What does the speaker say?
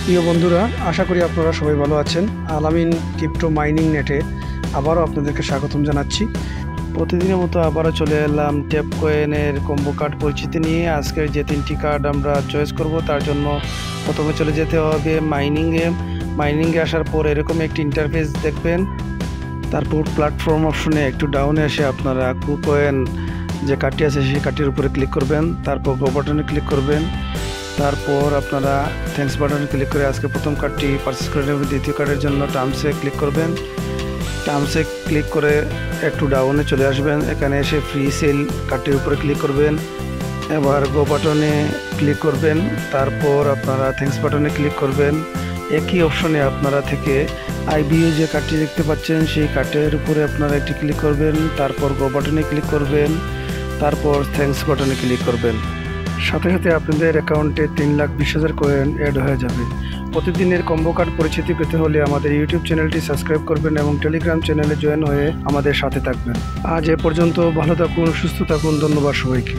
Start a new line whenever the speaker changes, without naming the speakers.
প্রিয় বন্ধুরা, আশা করি আপনারা সবাই ভালো আছেন। আলামিন ক্রিপ্টো মাইনিং নেটে আবারও আপনাদেরকে স্বাগতম জানাচ্ছি। প্রতিদিনের মতো আবারও চলে এলাম ট্যাপ কয়েনের কম্বো কার্ড পরিচিতি নিয়ে। আজকের যে 3টি কার্ড আমরা চয়েস করব তার জন্য প্রথমে চলে যেতে হবে মাইনিংয়ে আসার পর এরকম একটি ইন্টারফেস দেখবেন। তারপর প্ল্যাটফর্ম অপশনে একটু ডাউনে এসে আপনারা কুকয়েন যে কার্ডটি আছে সেই কার্ডটির উপরে ক্লিক করবেন। তারপর গো বাটনে ক্লিক করবেন। তারপর আপনারা থ্যাঙ্কস বাটনে ক্লিক করে আজকে প্রথম কার্ডটি পারচেস করে নেবেন। দ্বিতীয় কার্ডের জন্য টার্মসে ক্লিক করবেন। টার্মসে ক্লিক করে একটু ডাউনে চলে আসবেন। এখানে এসে ফ্রি সেল কার্ডটির উপরে ক্লিক করবেন। এবার গো বাটনে ক্লিক করবেন। তারপর আপনারা থ্যাঙ্কস বাটনে ক্লিক করবেন। একই অপশনে আপনারা থেকে আইবিইউ যে কার্ডটি দেখতে পাচ্ছেন সেই কার্ডের উপরে আপনারা একটি ক্লিক করবেন। তারপর গো বাটনে ক্লিক করবেন। তারপর থ্যাঙ্কস বাটনে ক্লিক করবেন। সাথে সাথে আপনাদের অ্যাকাউন্টে 3,20,000 কয়েন অ্যাড হয়ে যাবে। প্রতিদিনের কম্বো কার্ড পরিচিতি পেতে হলে আমাদের ইউটিউব চ্যানেলটি সাবস্ক্রাইব করবেন এবং টেলিগ্রাম চ্যানেলে জয়েন হয়ে আমাদের সাথে থাকবেন। আজ এ পর্যন্ত। ভালো থাকুন, সুস্থ থাকুন। ধন্যবাদ সবাইকে।